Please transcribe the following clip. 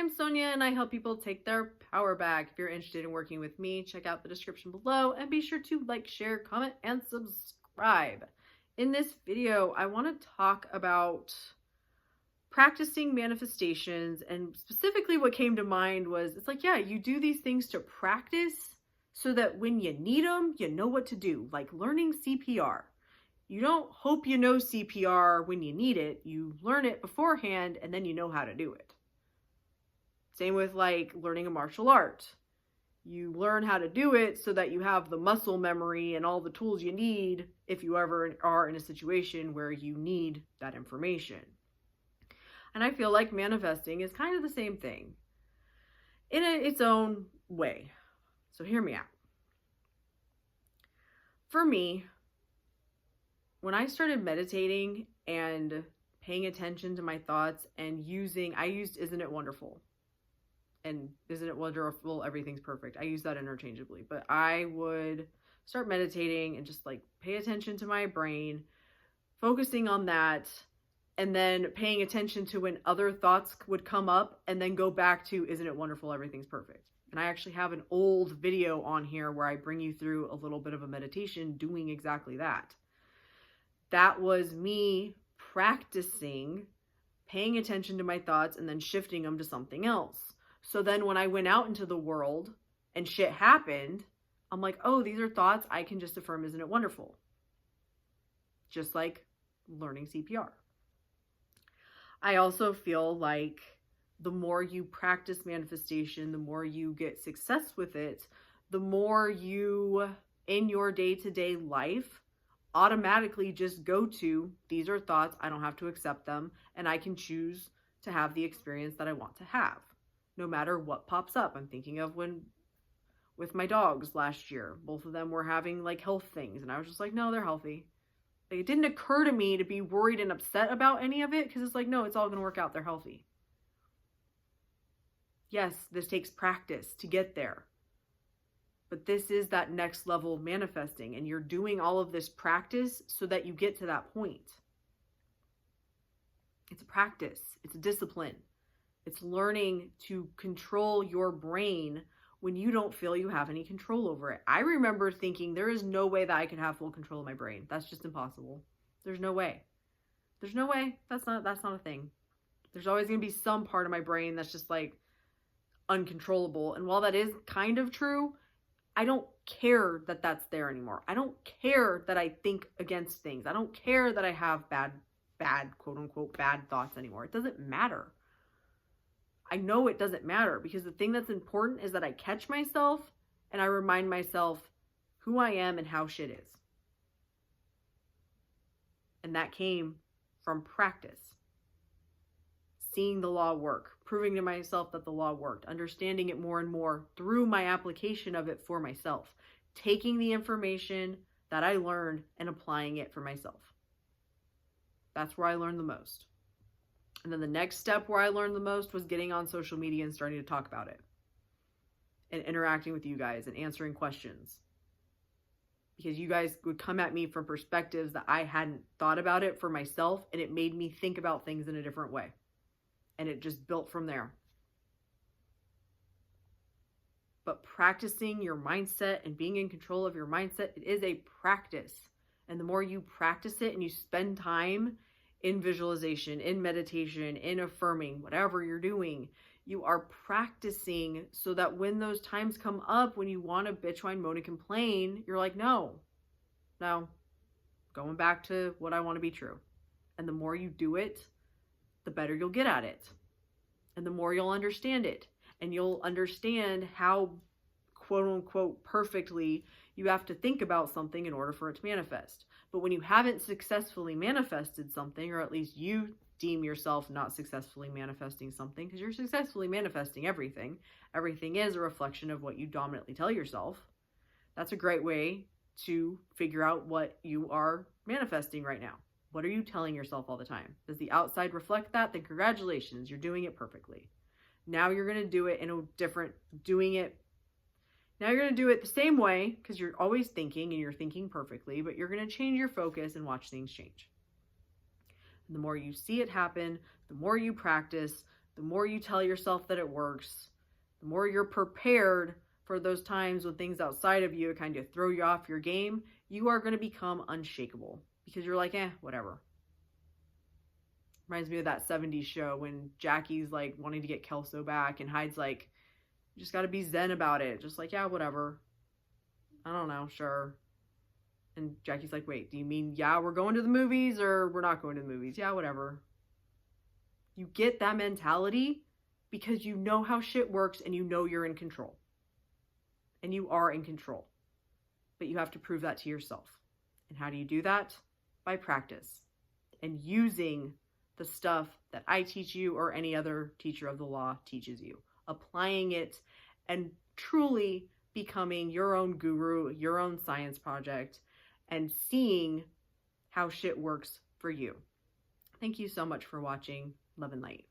I'm Sonia and I help people take their power back. If you're interested in working with me, check out the description below and be sure to like, share, comment, and subscribe. In this video, I want to talk about practicing manifestations, and specifically what came to mind was, it's like, yeah, you do these things to practice so that when you need them, you know what to do, like learning CPR. You don't hope you know CPR when you need it. You learn it beforehand and then you know how to do it. Same with like learning a martial art. You learn how to do it so that you have the muscle memory and all the tools you need if you ever are in a situation where you need that information. And I feel like manifesting is kind of the same thing in its own way. So hear me out. For me, when I started meditating and paying attention to my thoughts and I used Isn't It Wonderful? And Isn't It Wonderful? Everything's Perfect. I use that interchangeably, but I would start meditating and just like pay attention to my brain, focusing on that, and then paying attention to when other thoughts would come up and then go back to Isn't It Wonderful? Everything's Perfect. And I actually have an old video on here where I bring you through a little bit of a meditation doing exactly that. That was me practicing paying attention to my thoughts and then shifting them to something else. So then when I went out into the world and shit happened, I'm like, oh, these are thoughts I can just affirm, isn't it wonderful? Just like learning CPR. I also feel like the more you practice manifestation, the more you get success with it, the more you, in your day-to-day life, automatically just go to, these are thoughts, I don't have to accept them, and I can choose to have the experience that I want to have, no matter what pops up. I'm thinking of when, with my dogs last year, both of them were having like health things, and I was just like, no, they're healthy. Like, it didn't occur to me to be worried and upset about any of it, because it's like, no, it's all going to work out, they're healthy. Yes, this takes practice to get there. But this is that next level of manifesting, and you're doing all of this practice so that you get to that point. It's a practice. It's a discipline. It's learning to control your brain when you don't feel you have any control over it. I remember thinking there is no way that I can have full control of my brain. That's just impossible. There's no way. There's no way. That's not a thing. There's always going to be some part of my brain that's just like uncontrollable. And while that is kind of true, I don't care that that's there anymore. I don't care that I think against things. I don't care that I have bad, quote unquote, bad thoughts anymore. It doesn't matter. I know it doesn't matter, because the thing that's important is that I catch myself and I remind myself who I am and how shit is. And that came from practice. Seeing the law work, proving to myself that the law worked, understanding it more and more through my application of it for myself, taking the information that I learned and applying it for myself. That's where I learned the most. And then the next step where I learned the most was getting on social media and starting to talk about it and interacting with you guys and answering questions, because you guys would come at me from perspectives that I hadn't thought about it for myself, and it made me think about things in a different way. And it just built from there. But practicing your mindset and being in control of your mindset, it is a practice. And the more you practice it and you spend time in visualization, in meditation, in affirming, whatever you're doing, you are practicing so that when those times come up, when you want to bitch, whine, moan, and complain, you're like, no, going back to what I want to be true. And the more you do it, the better you'll get at it. And the more you'll understand it. And you'll understand how, quote unquote, perfectly you have to think about something in order for it to manifest. But when you haven't successfully manifested something, or at least you deem yourself not successfully manifesting something, because you're successfully manifesting everything. Everything is a reflection of what you dominantly tell yourself. That's a great way to figure out what you are manifesting right now. What are you telling yourself all the time? Does the outside reflect that? Then congratulations, you're doing it perfectly. Now you're going to do it in a different, now you're going to do it the same way, because you're always thinking and you're thinking perfectly, but you're going to change your focus and watch things change. And the more you see it happen, the more you practice, the more you tell yourself that it works, the more you're prepared for those times when things outside of you kind of throw you off your game, you are going to become unshakable because you're like, whatever. Reminds me of that 70s show when Jackie's like wanting to get Kelso back and Hyde's like, you just got to be zen about it. Just like, yeah, whatever. I don't know, sure. And Jackie's like, wait, do you mean, yeah, we're going to the movies or we're not going to the movies? Yeah, whatever. You get that mentality because you know how shit works and you know you're in control. And you are in control. But you have to prove that to yourself. And how do you do that? By practice. And using the stuff that I teach you or any other teacher of the law teaches you. Applying it and truly becoming your own guru, your own science project, and seeing how shit works for you. Thank you so much for watching. Love and light.